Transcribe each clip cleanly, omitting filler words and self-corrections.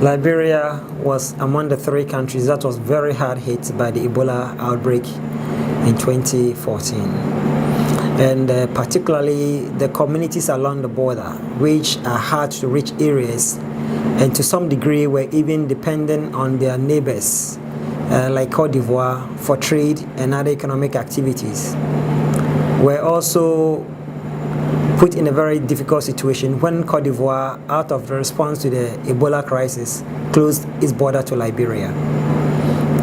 Liberia was among the 3 countries that was very hard hit by the Ebola outbreak in 2014. And particularly the communities along the border, which are hard to reach areas, and to some degree were even dependent on their neighbors, like Cote d'Ivoire, for trade and other economic activities, were also put in a very difficult situation when Cote d'Ivoire, out of the response to the Ebola crisis, closed its border to Liberia.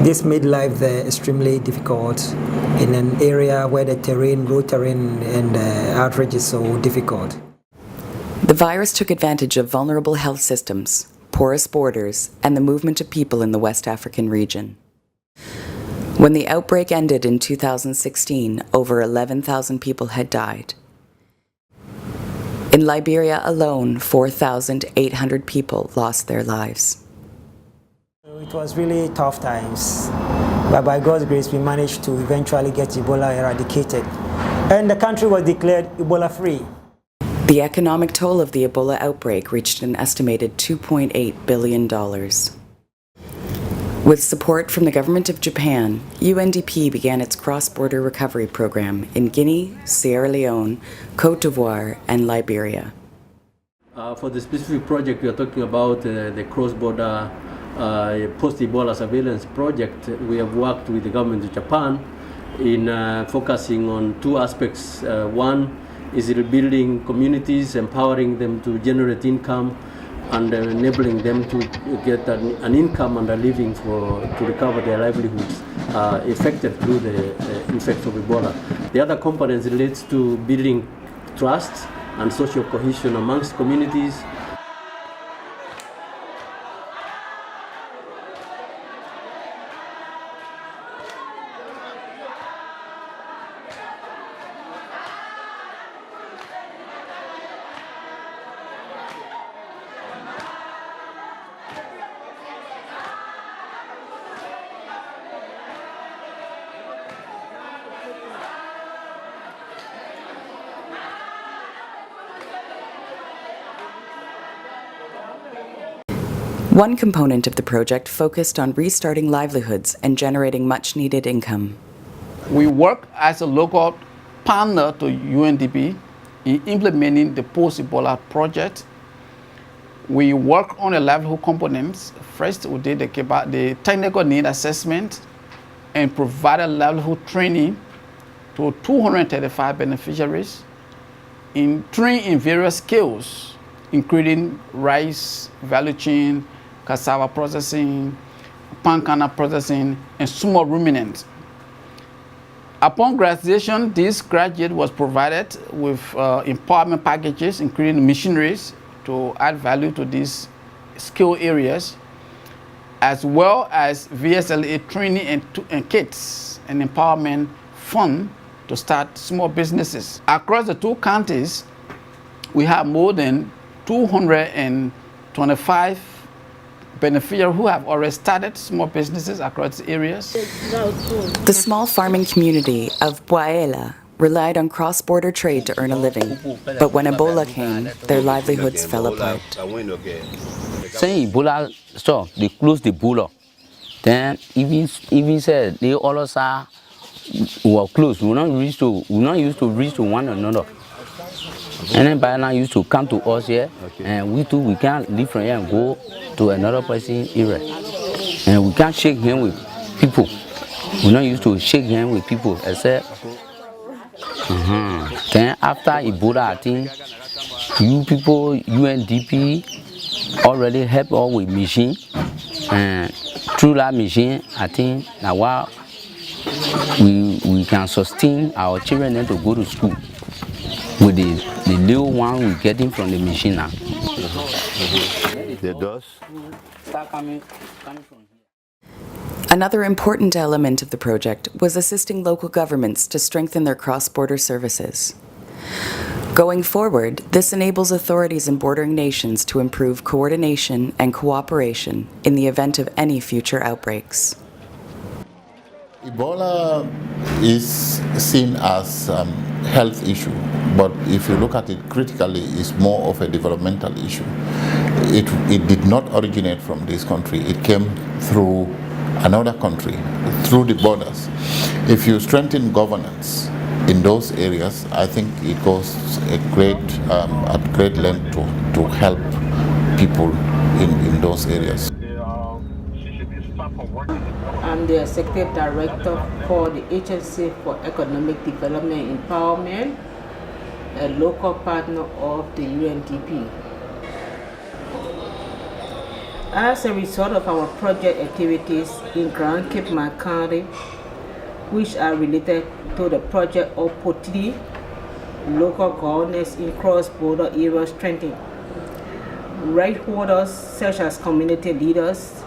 This made life there extremely difficult in an area where the road terrain and outreach is so difficult. The virus took advantage of vulnerable health systems, porous borders, and the movement of people in the West African region. When the outbreak ended in 2016, over 11,000 people had died. In Liberia alone, 4,800 people lost their lives. It was really tough times, but by God's grace we managed to eventually get Ebola eradicated, and the country was declared Ebola-free. The economic toll of the Ebola outbreak reached an estimated $2.8 billion. With support from the government of Japan, UNDP began its cross-border recovery program in Guinea, Sierra Leone, Cote d'Ivoire, and Liberia. For the specific project we are talking about, the cross-border post-Ebola surveillance project, we have worked with the government of Japan in focusing on 2 aspects. One is rebuilding communities, empowering them to generate income, and enabling them to get an income and a living to recover their livelihoods affected through the effects of Ebola. The other component relates to building trust and social cohesion amongst communities. One component of the project focused on restarting livelihoods and generating much-needed income. We work as a local partner to UNDP in implementing the post-Ebola project. We work on the livelihood components. First, we did the technical need assessment and provided livelihood training to 235 beneficiaries in various skills, including rice value chain, cassava processing, palm kernel processing, and small ruminants. Upon graduation, this graduate was provided with empowerment packages, including machineries, to add value to these skill areas, as well as VSLA training and kits and empowerment fund to start small businesses. Across the 2 counties, we have more than 225 beneficiaries who have already started small businesses across areas. The small farming community of Bwaela relied on cross-border trade to earn a living, but when Ebola came, their livelihoods fell apart. Since Ebola stopped, they closed the border. Then even said the other side were closed. We not used to reach to one another. And then by now used to come to us here, and we too we can't leave from here and go to another person area, and we can't shake hands with people. We're not used to shake hands with people except. Then after Ebola, I think you people UNDP already help us with machine, and through that machine, I think now while we can sustain our children to go to school with the little one we're getting from the machine now. The dust start coming from here. Another important element of the project was assisting local governments to strengthen their cross-border services. Going forward, this enables authorities in bordering nations to improve coordination and cooperation in the event of any future outbreaks. Ebola is seen as a health issue, but if you look at it critically, it's more of a developmental issue. it did not originate from this country. It came through another country, through the borders. If you strengthen governance in those areas, I think it goes at great length to help people in those areas. I'm the Executive Director for the Agency for Economic Development and Empowerment, a local partner of the UNDP. As a result of our project activities in Grand Cape County, which are related to the project of Potidi, local governance in cross-border area strengthening, right holders such as community leaders,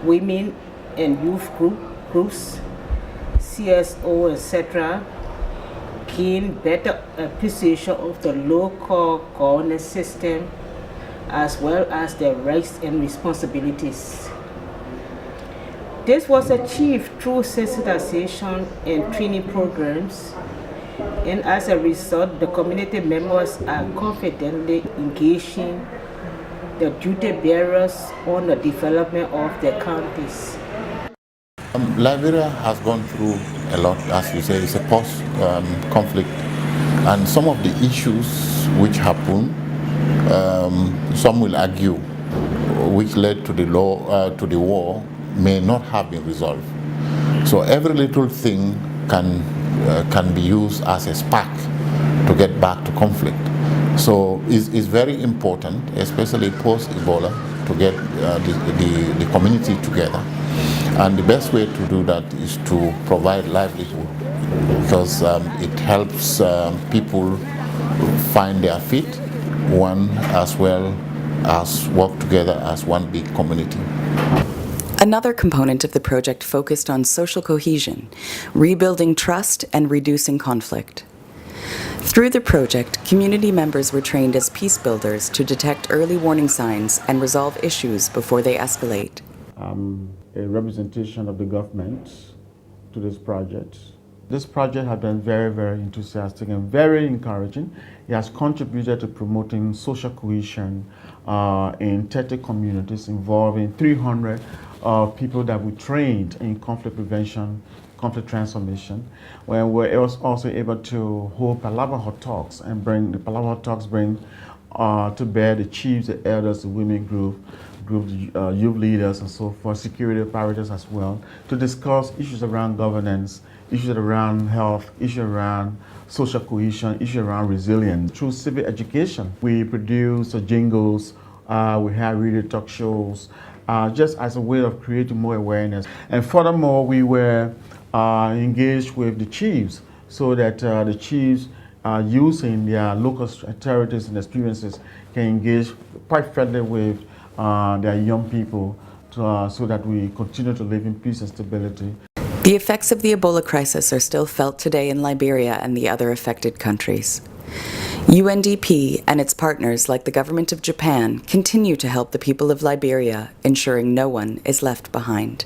women and youth groups, CSO, etc., gain better appreciation of the local governance system as well as their rights and responsibilities. This was achieved through sensitization and training programs, and as a result, the community members are confidently engaging the duty bearers on the development of their counties. Liberia has gone through a lot, as you say. It's a post-conflict, and some of the issues which happen, some will argue, which led to the war, may not have been resolved. So every little thing can be used as a spark to get back to conflict. So it's very important, especially post-Ebola, to get the community together. And the best way to do that is to provide livelihood, because it helps people find their feet, one, as well as work together as one big community. Another component of the project focused on social cohesion, rebuilding trust and reducing conflict. Through the project, community members were trained as peace builders to detect early warning signs and resolve issues before they escalate. A representation of the government to this project. This project has been very, very enthusiastic and very encouraging. It has contributed to promoting social cohesion in 30 communities, involving 300 people that we trained in conflict prevention, conflict transformation, where we're also able to hold Palava Hot Talks and bring to bear the chiefs, the elders, the women groups, youth leaders and so forth, security operators as well, to discuss issues around governance, issues around health, issues around social cohesion, issues around resilience. Through civic education, we produce jingles, we have radio talk shows, just as a way of creating more awareness. And furthermore, we were engaged with the chiefs so that the chiefs using their local territories and experiences can engage quite friendly with their young people so that we continue to live in peace and stability. The effects of the Ebola crisis are still felt today in Liberia and the other affected countries. UNDP and its partners like the government of Japan continue to help the people of Liberia, ensuring no one is left behind.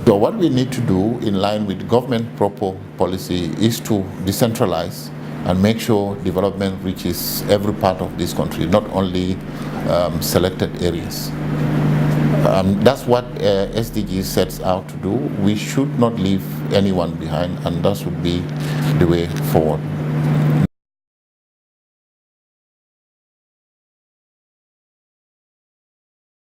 So what we need to do in line with government proper policy is to decentralize and make sure development reaches every part of this country, not only selected areas. That's what SDG sets out to do. We should not leave anyone behind, and that should be the way forward.